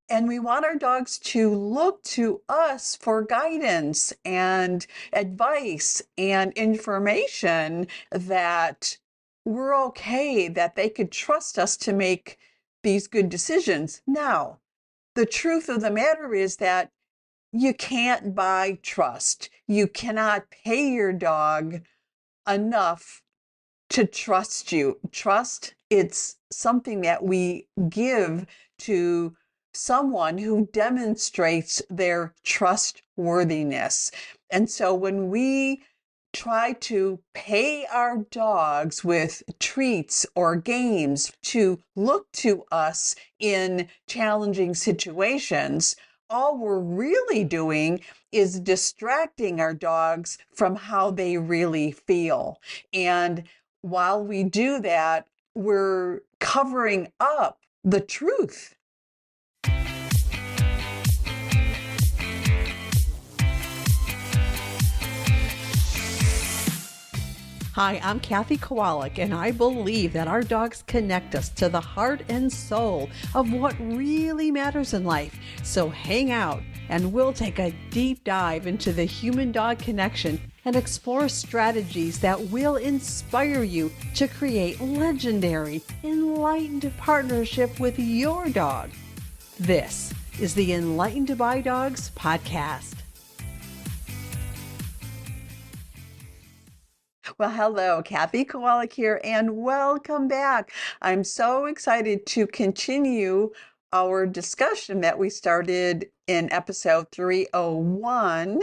And we want our dogs to look to us for guidance and advice and information that we're okay, that they could trust us to make these good decisions. Now, the truth of the matter is that you can't buy trust. You cannot pay your dog enough to trust you. Trust, it's something that we give to someone who demonstrates their trustworthiness. And so when we try to pay our dogs with treats or games to look to us in challenging situations, all we're really doing is distracting our dogs from how they really feel. And while we do that, we're covering up the truth. Hi, I'm Kathy Kowalik, and I believe that our dogs connect us to the heart and soul of what really matters in life. So hang out, and we'll take a deep dive into the human-dog connection and explore strategies that will inspire you to create legendary, enlightened partnership with your dog. This is the Enlightened by Dogs podcast. Well, hello, Kathy Kowalik here, and welcome back. I'm so excited to continue our discussion that we started in episode 301,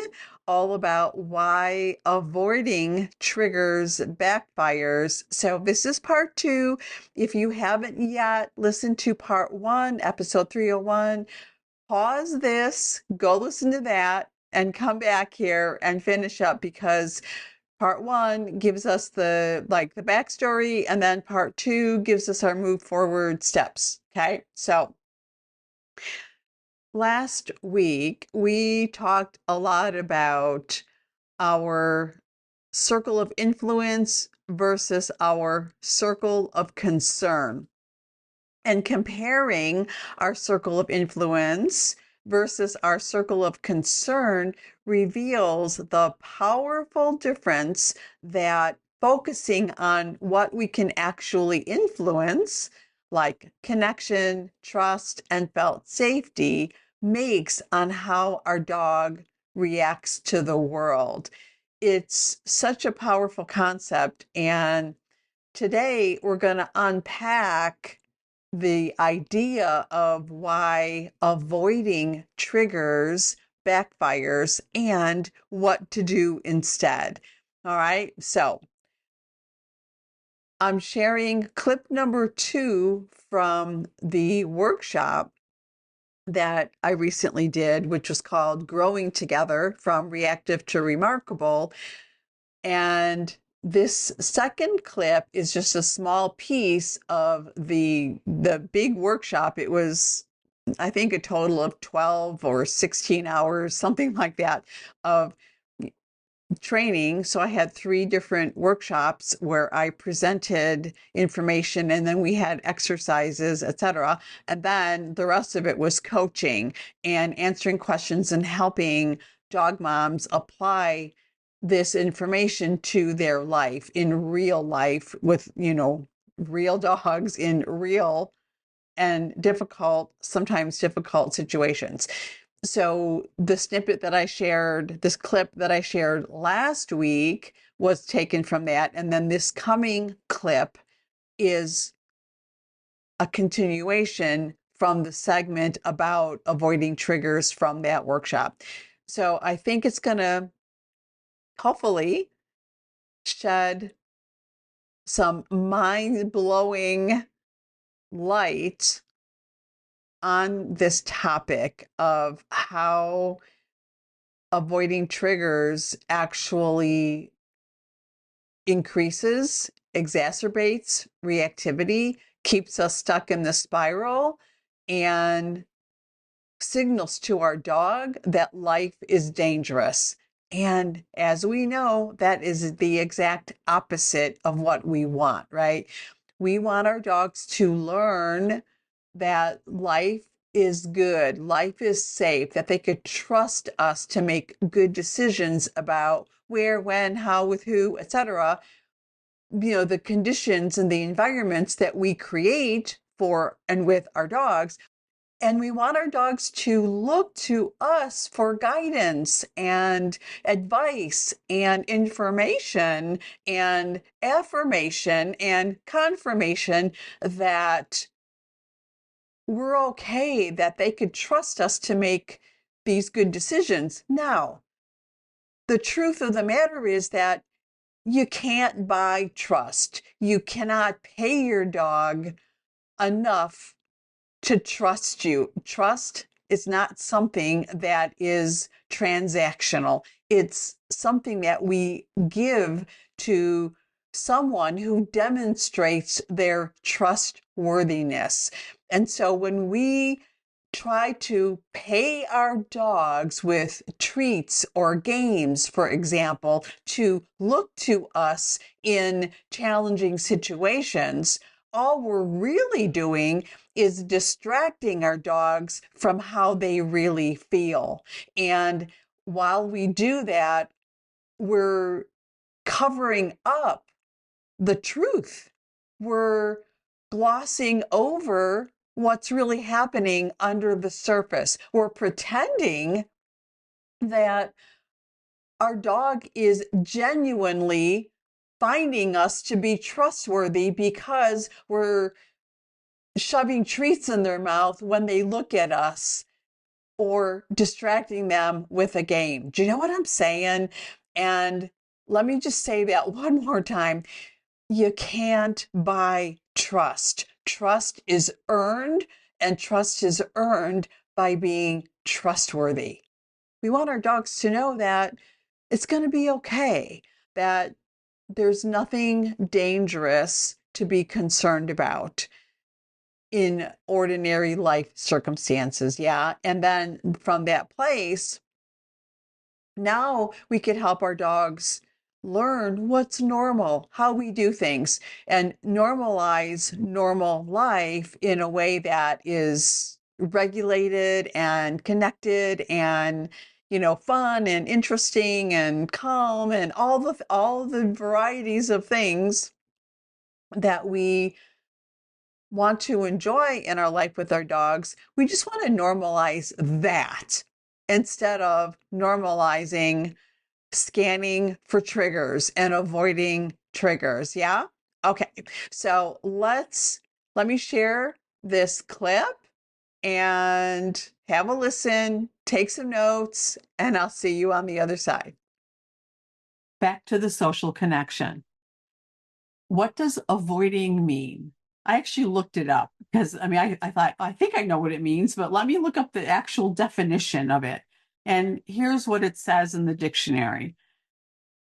all about why avoiding triggers backfires. So this is part 2. If you haven't yet listened to part 1, episode 301, pause this, go listen to that, and come back here and finish up, because part 1 gives us the backstory, and then part 2 gives us our move forward steps. Okay, so last week we talked a lot about our circle of influence versus our circle of concern, and comparing our circle of influence versus our circle of concern reveals the powerful difference that focusing on what we can actually influence, like connection, trust, and felt safety, makes on how our dog reacts to the world. It's such a powerful concept, and today we're going to unpack the idea of why avoiding triggers backfires and what to do instead. All right, so I'm sharing clip number 2 from the workshop that I recently did, which was called Growing Together from Reactive to Remarkable. And this second clip is just a small piece of the big workshop. It was, I think, a total of 12 or 16 hours, something like that, of training. So I had 3 different workshops where I presented information, and then we had exercises, etc. And then the rest of it was coaching and answering questions and helping dog moms apply this information to their life in real life with, real dogs in real and sometimes difficult situations. So the snippet that I shared, this clip that I shared last week, was taken from that. And then this coming clip is a continuation from the segment about avoiding triggers from that workshop. So I think it's going to hopefully shed some mind-blowing light on this topic of how avoiding triggers actually increases, exacerbates reactivity, keeps us stuck in the spiral, and signals to our dog that life is dangerous. And as we know, that is the exact opposite of what we want, right? We want our dogs to learn that life is good, life is safe, that they could trust us to make good decisions about where, when, how, with who, etc. The conditions and the environments that we create for and with our dogs. And we want our dogs to look to us for guidance and advice and information and affirmation and confirmation that we're okay, that they could trust us to make these good decisions. Now, the truth of the matter is that you can't buy trust. You cannot pay your dog enough to trust you. Trust is not something that is transactional. It's something that we give to someone who demonstrates their trustworthiness. And so when we try to pay our dogs with treats or games, for example, to look to us in challenging situations, all we're really doing is distracting our dogs from how they really feel. And while we do that, we're covering up the truth. We're glossing over what's really happening under the surface. We're pretending that our dog is genuinely finding us to be trustworthy because we're shoving treats in their mouth when they look at us or distracting them with a game. Do you know what I'm saying? And let me just say that one more time. You can't buy trust. Trust is earned, and trust is earned by being trustworthy. We want our dogs to know that it's going to be okay, that there's nothing dangerous to be concerned about in ordinary life circumstances. Yeah. And then from that place, now we could help our dogs learn what's normal, how we do things, and normalize normal life in a way that is regulated and connected and fun and interesting and calm and all the varieties of things that we want to enjoy in our life with our dogs. We just want to normalize that instead of normalizing scanning for triggers and avoiding triggers. Yeah? Okay. So let me share this clip and have a listen, take some notes, and I'll see you on the other side. Back to the social connection. What does avoiding mean? I actually looked it up because I thought, I think I know what it means, but let me look up the actual definition of it. And here's what it says in the dictionary.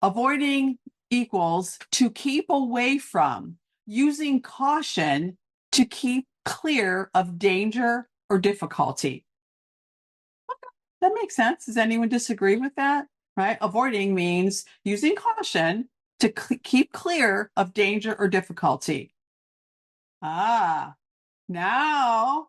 Avoiding equals to keep away from, using caution to keep clear of danger or difficulty. Okay, that makes sense. Does anyone disagree with that? Right? Avoiding means using caution to keep clear of danger or difficulty. Now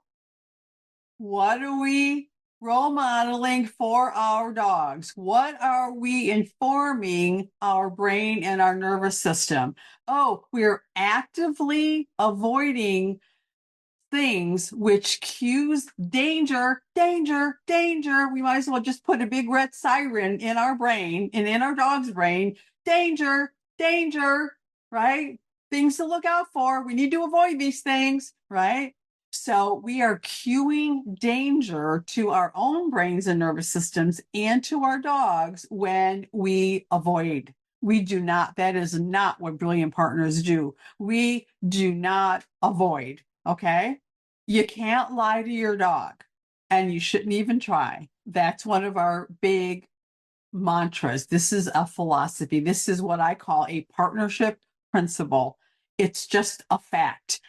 what are we role modeling for our dogs? What are we informing our brain and our nervous system? Oh, we're actively avoiding things which cues danger, danger, danger. We might as well just put a big red siren in our brain and in our dog's brain. Danger, danger, right? Things to look out for. We need to avoid these things, right? So we are cueing danger to our own brains and nervous systems and to our dogs when we avoid. We do not, that is not what brilliant partners do. We do not avoid. Okay. You can't lie to your dog, and you shouldn't even try. That's one of our big mantras. This is a philosophy. This is what I call a partnership principle. It's just a fact.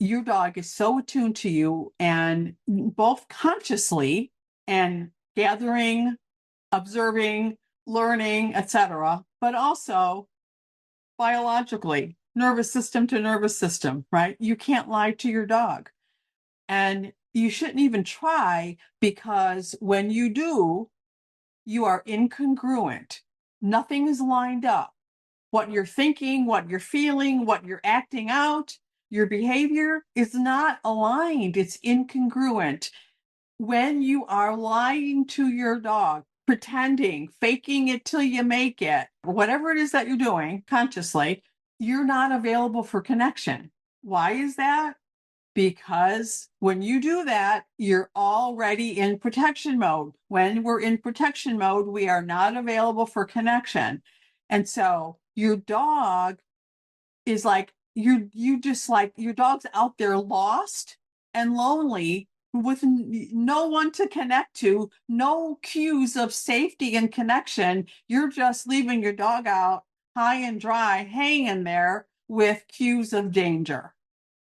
Your dog is so attuned to you, and both consciously and gathering, observing, learning, etc., but also biologically, nervous system to nervous system, right? You can't lie to your dog. And you shouldn't even try, because when you do, you are incongruent. Nothing is lined up. What you're thinking, what you're feeling, what you're acting out, your behavior is not aligned. It's incongruent. When you are lying to your dog, pretending, faking it till you make it, whatever it is that you're doing consciously, you're not available for connection. Why is that? Because when you do that, you're already in protection mode. When we're in protection mode, we are not available for connection. And so your dog is like, you just like, your dog's out there lost and lonely with no one to connect to, no cues of safety and connection. You're just leaving your dog out high and dry, hanging there with cues of danger.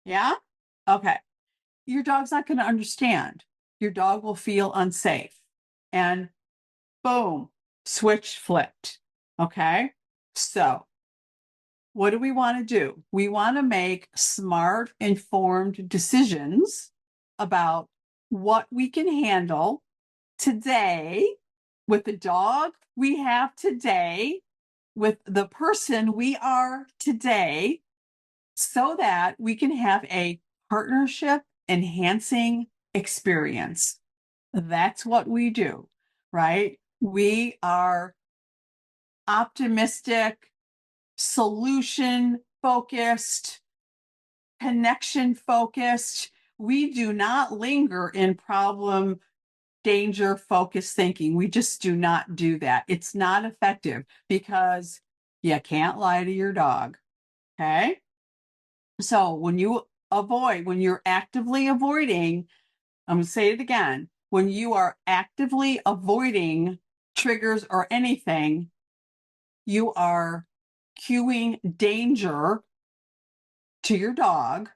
Yeah? Okay. Your dog's not going to understand. Your dog will feel unsafe. And boom, switch flipped. Okay. So, what do we want to do? We want to make smart, informed decisions about what we can handle today with the dog we have today, with the person we are today, so that we can have a partnership enhancing experience. That's what we do, right? We are optimistic, solution focused, connection focused. We do not linger in problem, danger focused thinking. We just do not do that. It's not effective because you can't lie to your dog. Okay. So when you're actively avoiding, I'm going to say it again, when you are actively avoiding triggers or anything, you are cueing danger to your dog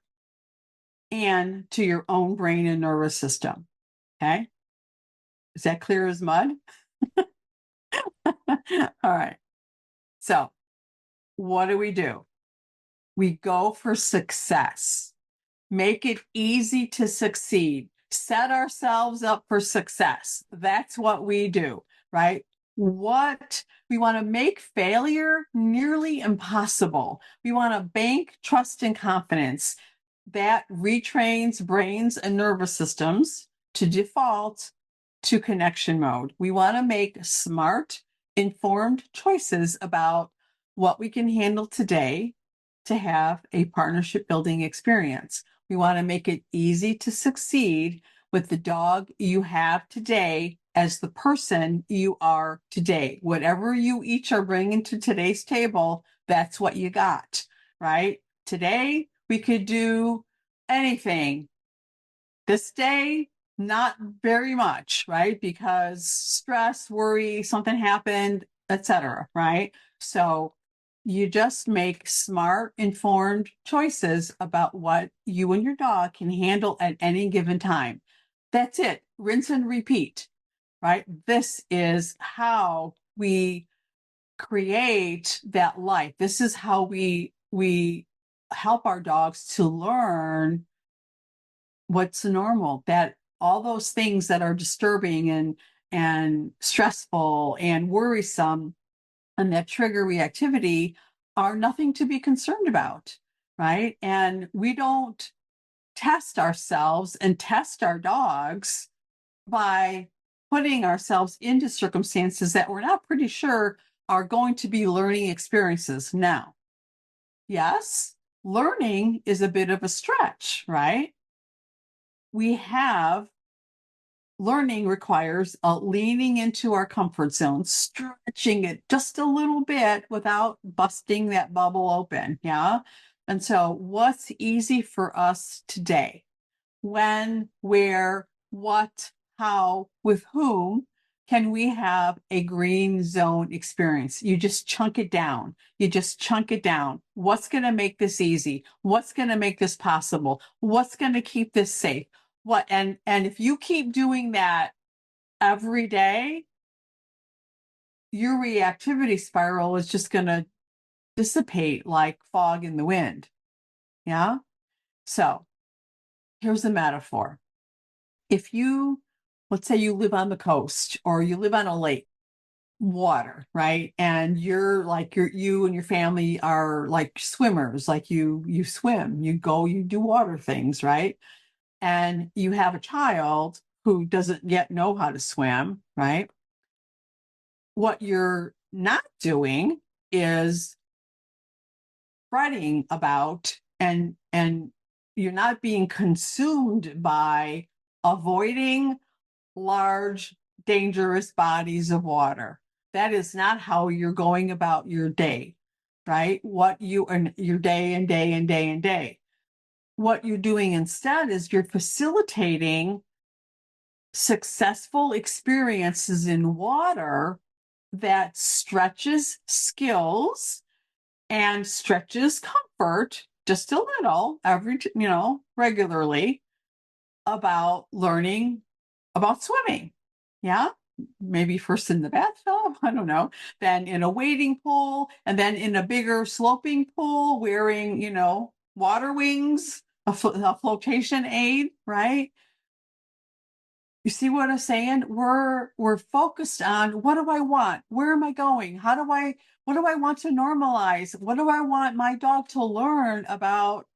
and to your own brain and nervous system. Okay. Is that clear as mud? All right. So what do? We go for success. Make it easy to succeed. Set ourselves up for success. That's what we do, right? What we want to make failure nearly impossible. We want to bank trust and confidence. That retrains brains and nervous systems to default to connection mode. We want to make smart, informed choices about what we can handle today to have a partnership building experience. We want to make it easy to succeed with the dog you have today as the person you are today. Whatever you each are bringing to today's table, that's what you got, right? Today, we could do anything. This day, not very much, right? Because stress, worry, something happened, etc., right? So you just make smart, informed choices about what you and your dog can handle at any given time. That's it. Rinse and repeat, right? This is how we create that life. This is how we help our dogs to learn what's normal, that all those things that are disturbing and stressful and worrisome and that trigger reactivity are nothing to be concerned about, right? And we don't test ourselves and test our dogs by putting ourselves into circumstances that we're not pretty sure are going to be learning experiences. Now, yes, learning is a bit of a stretch, right? Learning requires leaning into our comfort zone, stretching it just a little bit without busting that bubble open. Yeah. And so, what's easy for us today? When, where, what, how, with whom can we have a green zone experience? You just chunk it down. What's going to make this easy? What's going to make this possible? What's going to keep this safe? What and if you keep doing that every day, your reactivity spiral is just going to dissipate like fog in the wind. Yeah. So here's a metaphor. if you, let's say you live on the coast or you live on a lake, water, right? And you and your family are like swimmers, like you swim, you go, you do water things, right? And you have a child who doesn't yet know how to swim, right? What you're not doing is fretting about and you're not being consumed by avoiding large, dangerous bodies of water. That is not how you're going about your day, right? What you and your day and day and day and day. What you're doing instead is you're facilitating successful experiences in water that stretches skills and stretches comfort just a little regularly about learning about swimming. Yeah. Maybe first in the bathtub, I don't know, then in a wading pool, and then in a bigger sloping pool wearing, water wings, a flotation aid, right? You see what I'm saying? We're focused on what do I want? Where am I going? What do I want to normalize? What do I want my dog to learn about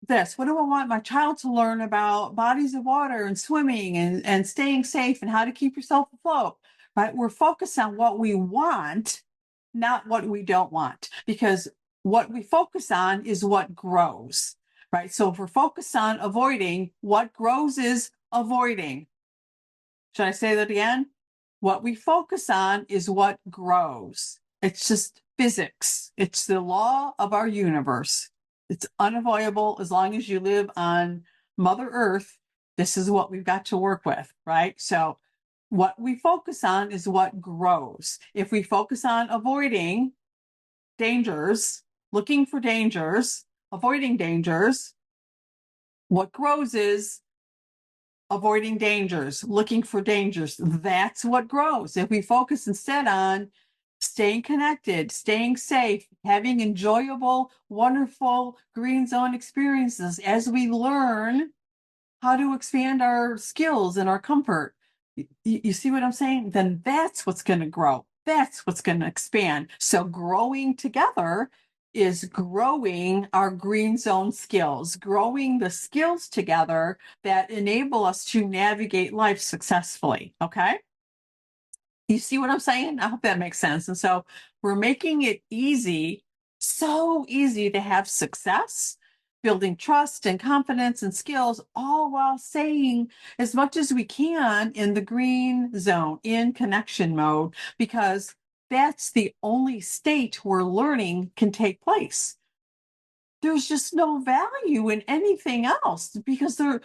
this? What do I want my child to learn about bodies of water and swimming and staying safe and how to keep yourself afloat? Right? We're focused on what we want, not what we don't want, because what we focus on is what grows. Right? So if we're focused on avoiding, what grows is avoiding. Should I say that again? What we focus on is what grows. It's just physics. It's the law of our universe. It's unavoidable as long as you live on Mother Earth. This is what we've got to work with, right? So what we focus on is what grows. If we focus on avoiding dangers, looking for dangers, avoiding dangers, what grows is avoiding dangers, looking for dangers. That's what grows. If we focus instead on staying connected, staying safe, having enjoyable, wonderful green zone experiences as we learn how to expand our skills and our comfort. You see what I'm saying? Then that's what's going to grow. That's what's going to expand. So growing together is growing our green zone skills, growing the skills together that enable us to navigate life successfully. Okay. You see what I'm saying? I hope that makes sense. And so we're making it easy, so easy to have success, building trust and confidence and skills, all while staying as much as we can in the green zone, in connection mode, because that's the only state where learning can take place. There's just no value in anything else because there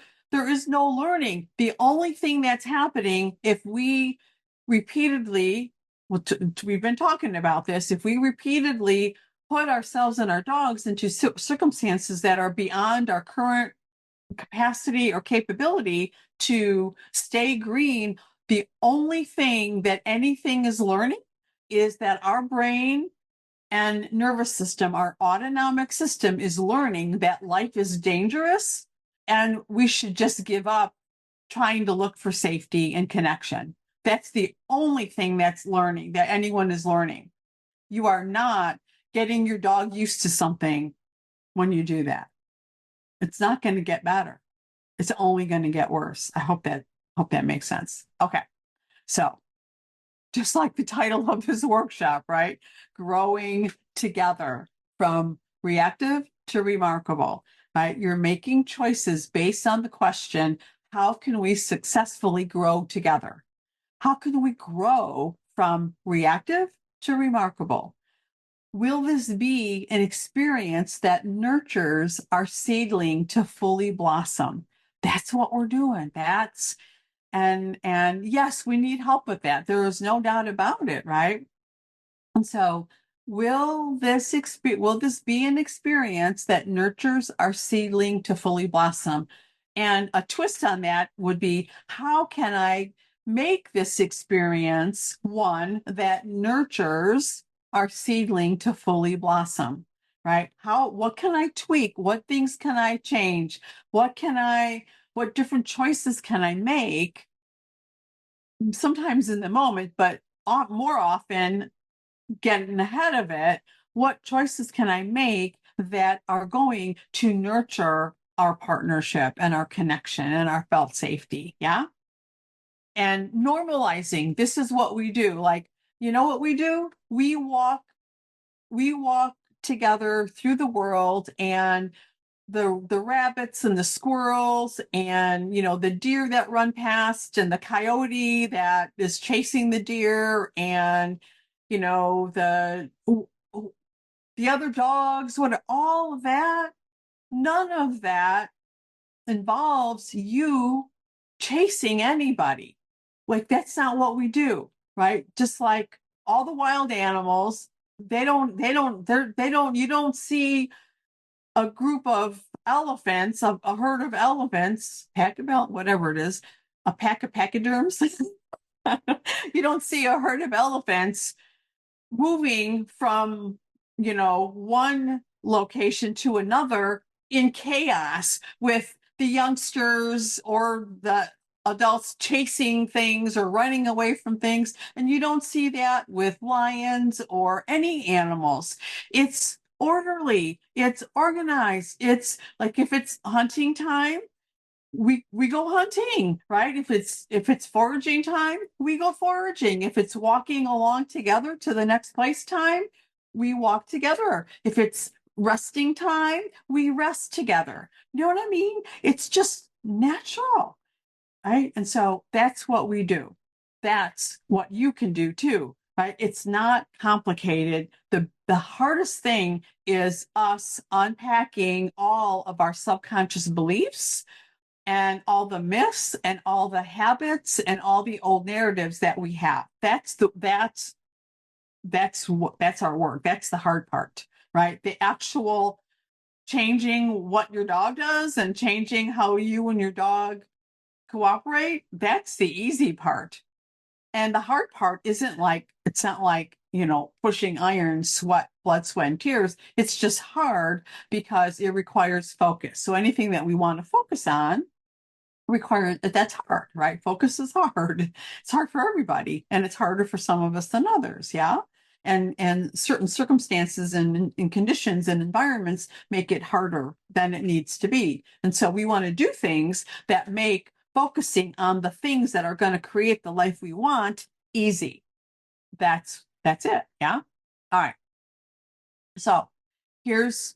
is no learning. The only thing that's happening if we repeatedly, we've been talking about this, if we repeatedly put ourselves and our dogs into circumstances that are beyond our current capacity or capability to stay green, the only thing that anything is learning is that our brain and nervous system, our autonomic system, is learning that life is dangerous and we should just give up trying to look for safety and connection. That's the only thing that's learning, that anyone is learning. You are not getting your dog used to something when you do that. It's not going to get better. It's only going to get worse. I hope that makes sense. Okay. So just like the title of this workshop, right? Growing together from reactive to remarkable, right? You're making choices based on the question, how can we successfully grow together? How can we grow from reactive to remarkable? Will this be an experience that nurtures our seedling to fully blossom? That's what we're doing. And yes, we need help with that. There is no doubt about it, right? And so will this be an experience that nurtures our seedling to fully blossom? And a twist on that would be, how can I make this experience one that nurtures our seedling to fully blossom? Right? What can I tweak? What things can I change? What can I What different choices can I make? Sometimes in the moment, but more often getting ahead of it. What choices can I make that are going to nurture our partnership and our connection and our felt safety? Yeah. And normalizing, this is what we do. Like, you know what we do? We walk together through the world, and the rabbits and the squirrels and the deer that run past and the coyote that is chasing the deer and the other dogs, what all of that, none of that involves you chasing anybody. Like, that's not what we do, right? Just like all the wild animals, you don't see a group of elephants, a herd of elephants, whatever it is, a pack of pachyderms. You don't see a herd of elephants moving from, one location to another in chaos with the youngsters or the adults chasing things or running away from things. And you don't see that with lions or any animals. It's orderly, it's organized. It's like, if it's hunting time, we go hunting, right? If it's foraging time, we go foraging. If it's walking along together to the next place time, we walk together. If it's resting time, we rest together. You know what I mean? It's just natural, right? And so that's what we do. That's what you can do too, right? It's not complicated. The hardest thing is us unpacking all of our subconscious beliefs and all the myths and all the habits and all the old narratives that we have. That's our work. That's the hard part, right? The actual changing what your dog does and changing how you and your dog cooperate, that's the easy part. And the hard part it's not like, pushing iron, sweat, blood, sweat, and tears. It's just hard because it requires focus. So anything that we want to focus on that's hard, right? Focus is hard. It's hard for everybody, and it's harder for some of us than others. Yeah. And certain circumstances and conditions and environments make it harder than it needs to be. And so we want to do things that make focusing on the things that are going to create the life we want easy. That's it. Yeah. All right. So here's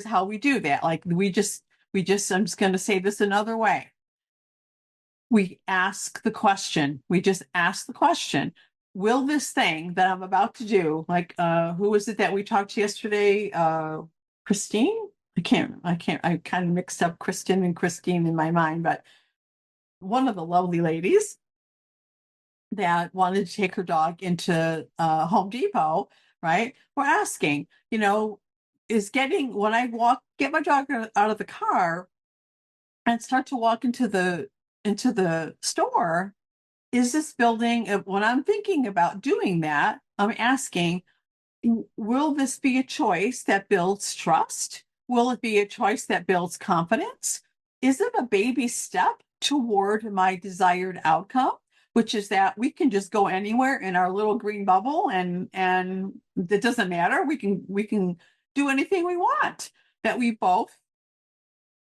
how we do that. Like, I'm just going to say this another way. We ask the question. We just ask the question, will this thing that I'm about to do, like, who was it that we talked to yesterday? Christine? I kind of mixed up Kristen and Christine in my mind, but one of the lovely ladies that wanted to take her dog into Home Depot, right? We're asking, when I get my dog out of the car and start to walk into the store, is this building, when I'm thinking about doing that, I'm asking, will this be a choice that builds trust? Will it be a choice that builds confidence? Is it a baby step toward my desired outcome, which is that we can just go anywhere in our little green bubble, and it doesn't matter. We can do anything we want that we both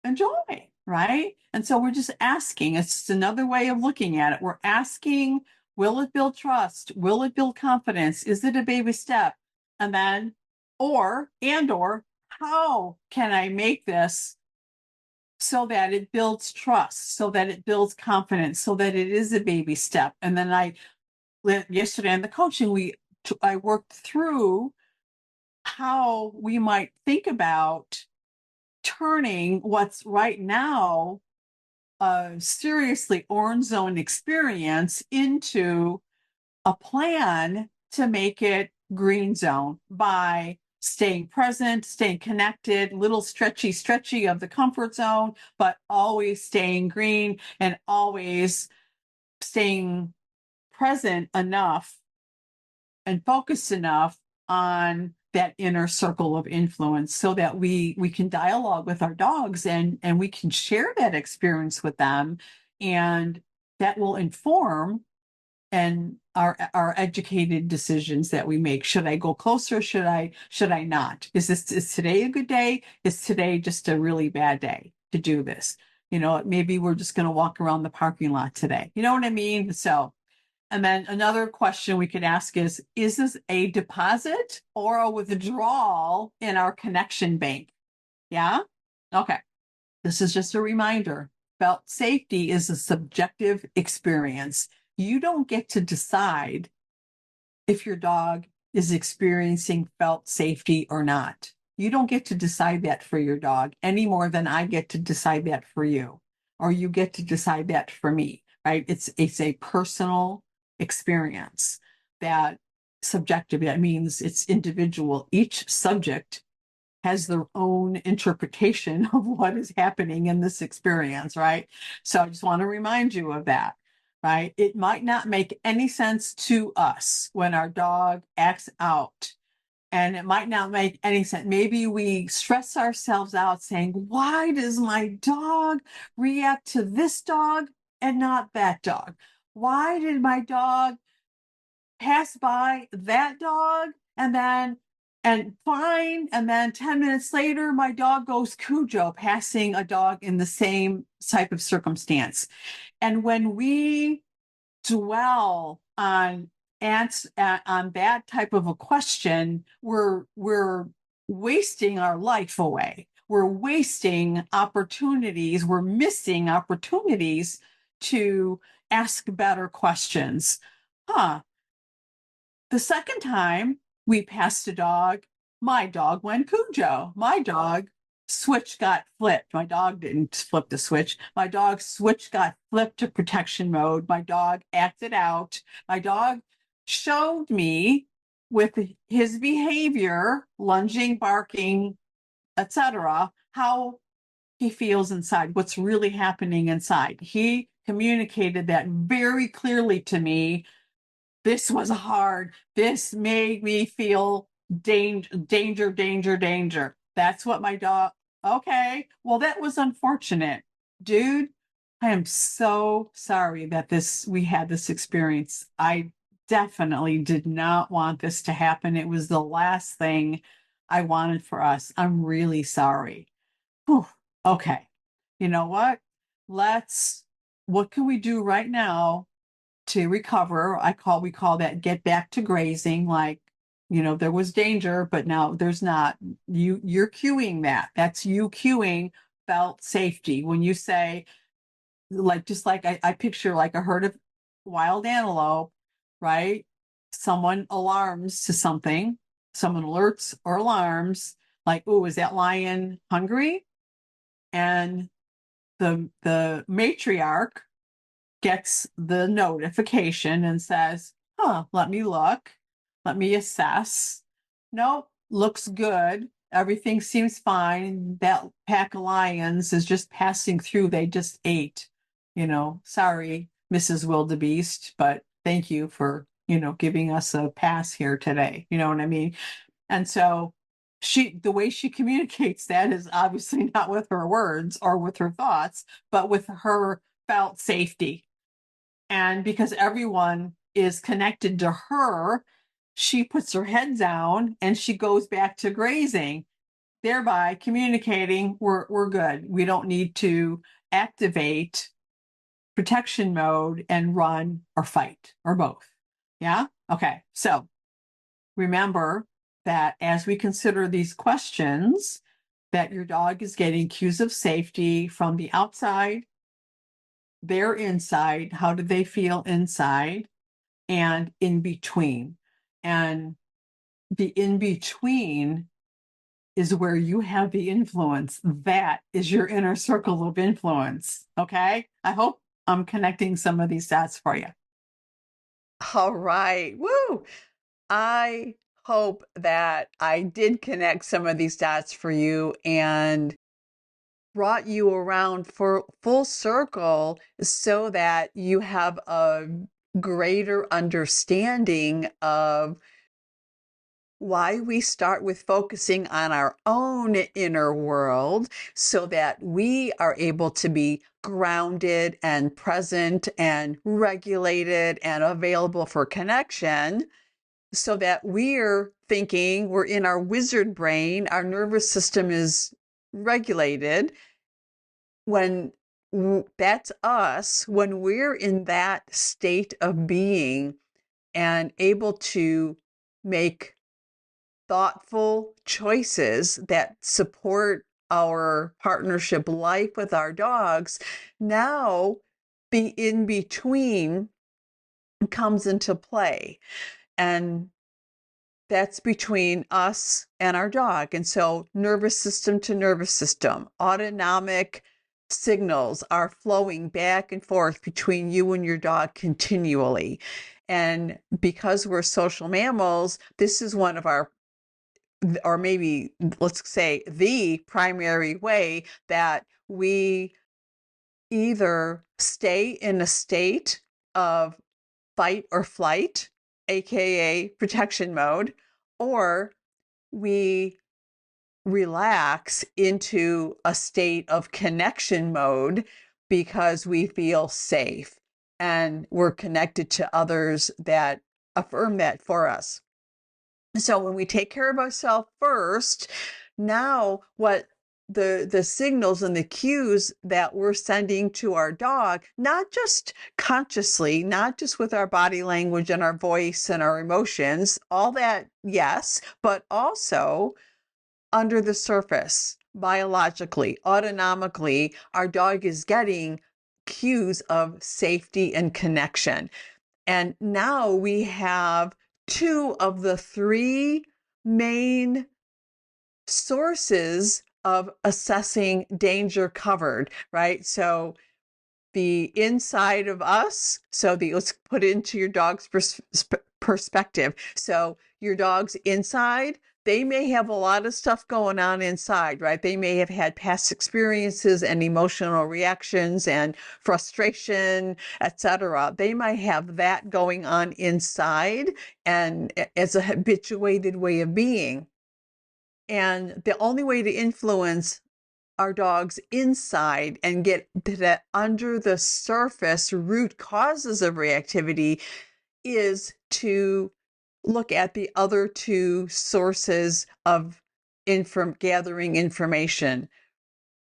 enjoy, right? And so we're just asking. It's just another way of looking at it. We're asking, will it build trust? Will it build confidence? Is it a baby step? And then, or how can I make this so that it builds trust, so that it builds confidence, so that it is a baby step? And then yesterday in the coaching, I worked through how we might think about turning what's right now a seriously orange zone experience into a plan to make it green zone by staying present, staying connected, little stretchy of the comfort zone, but always staying green and always staying present enough and focused enough on that inner circle of influence so that we can dialogue with our dogs and we can share that experience with them, and that will inform and our educated decisions that we make. Should I go closer? Should I not? Is today a good day? Is today just a really bad day to do this? Maybe we're just going to walk around the parking lot today. You know what I mean? So, and then another question we could ask is this a deposit or a withdrawal in our connection bank? Yeah. Okay. This is just a reminder. Felt safety is a subjective experience. You don't get to decide if your dog is experiencing felt safety or not. You don't get to decide that for your dog any more than I get to decide that for you, or you get to decide that for me, right? It's a personal experience that subjective. That means it's individual. Each subject has their own interpretation of what is happening in this experience, right? So I just want to remind you of that, right? It might not make any sense to us when our dog acts out, and it might not make any sense. Maybe we stress ourselves out saying, why does my dog react to this dog and not that dog? Why did my dog pass by that dog and fine, and then 10 minutes later my dog goes Cujo, passing a dog in the same type of circumstance? And when we dwell on that type of a question, we're wasting our life away. We're wasting opportunities. We're missing opportunities to ask better questions. The second time we passed a dog, my dog went Cujo. My dog switch got flipped. My dog didn't flip the switch. My dog switch got flipped to protection mode. My dog acted out. My dog showed me with his behavior, lunging, barking, etc., how he feels inside, what's really happening inside. He communicated that very clearly to me. This was hard. This made me feel danger, danger, danger, danger. That's what my dog. Okay. Well, that was unfortunate. Dude, I am so sorry that we had this experience. I definitely did not want this to happen. It was the last thing I wanted for us. I'm really sorry. Whew. Okay. You know what? What can we do right now to recover? We call that get back to grazing. Like, there was danger, but now there's not. You're cueing that. That's you cueing felt safety. When you say, like, just like I picture like a herd of wild antelope, right? Someone alarms to something, someone alerts or alarms, like, oh, is that lion hungry? And the matriarch gets the notification and says, let me look, let me assess. Nope, looks good. Everything seems fine. That pack of lions is just passing through. They just ate. Sorry, Mrs. Wildebeest, but thank you for, giving us a pass here today. You know what I mean? And so the way she communicates that is obviously not with her words or with her thoughts, but with her felt safety. And because everyone is connected to her, she puts her head down and she goes back to grazing, thereby communicating we're good. We don't need to activate protection mode and run or fight or both. Yeah? Okay. So remember that as we consider these questions, that your dog is getting cues of safety from the outside, their inside, how do they feel inside, and in between. And the in between is where you have the influence. That is your inner circle of influence. Okay. I hope I'm connecting some of these dots for you. All right. Woo. I hope that I did connect some of these dots for you and brought you around for full circle so that you have a greater understanding of why we start with focusing on our own inner world so that we are able to be grounded and present and regulated and available for connection, so that we're thinking we're in our wizard brain, our nervous system is regulated. When that's us, when we're in that state of being and able to make thoughtful choices that support our partnership life with our dogs, now the in between comes into play. And that's between us and our dog. And so, nervous system to nervous system, autonomic signals are flowing back and forth between you and your dog continually. And because we're social mammals, this is one of our, or maybe let's say the primary way that we either stay in a state of fight or flight, aka protection mode, or we relax into a state of connection mode because we feel safe and we're connected to others that affirm that for us. So when we take care of ourselves first, now what the signals and the cues that we're sending to our dog, not just consciously, not just with our body language and our voice and our emotions, all that, yes, but also under the surface, biologically, autonomically, our dog is getting cues of safety and connection. And now we have two of the three main sources of assessing danger covered, right? So the inside of us, let's put it into your dog's perspective. So your dog's inside, they may have a lot of stuff going on inside, right? They may have had past experiences and emotional reactions and frustration, etc. They might have that going on inside and as a habituated way of being. And the only way to influence our dog's inside and get to that under the surface root causes of reactivity is to look at the other two sources of gathering information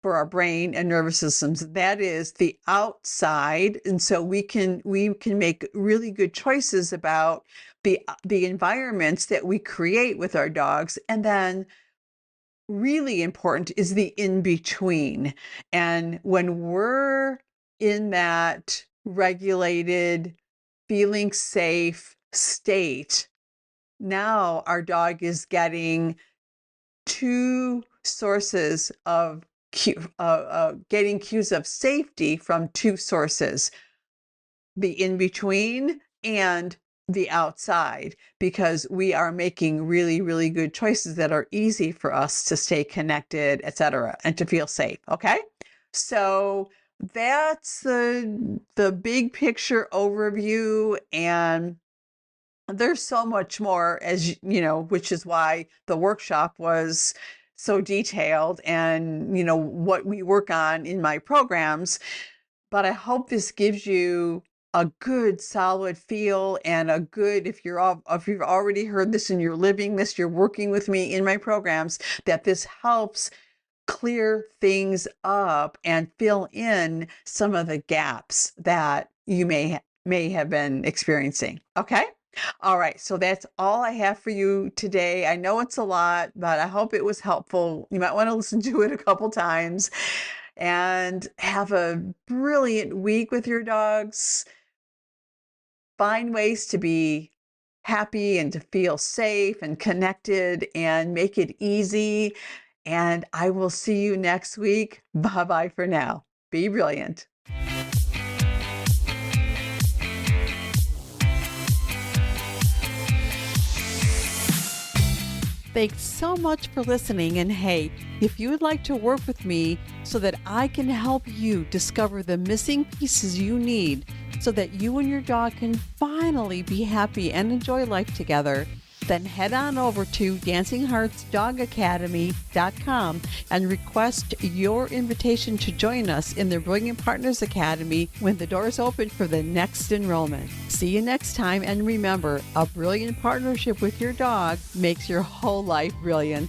for our brain and nervous systems. That is the outside. And so we can make really good choices about the environments that we create with our dogs. And then really important is the in between. And when we're in that regulated, feeling safe state, now our dog is getting two sources of getting cues of safety from two sources, the in between and the outside, because we are making really, really good choices that are easy for us to stay connected, etc., and to feel safe. Okay. So that's the big picture overview. And there's so much more, as you know, which is why the workshop was so detailed and, what we work on in my programs. But I hope this gives you a good solid feel and a good, if you've already heard this and you're living this, you're working with me in my programs, that this helps clear things up and fill in some of the gaps that you may have been experiencing. Okay. All right. So that's all I have for you today. I know it's a lot, but I hope it was helpful. You might want to listen to it a couple times and have a brilliant week with your dogs. Find ways to be happy and to feel safe and connected and make it easy. And I will see you next week. Bye-bye for now. Be brilliant. Thanks so much for listening. And hey, if you would like to work with me so that I can help you discover the missing pieces you need so that you and your dog can finally be happy and enjoy life together, then head on over to dancingheartsdogacademy.com and request your invitation to join us in the Brilliant Partners Academy when the doors open for the next enrollment. See you next time, and remember, a brilliant partnership with your dog makes your whole life brilliant.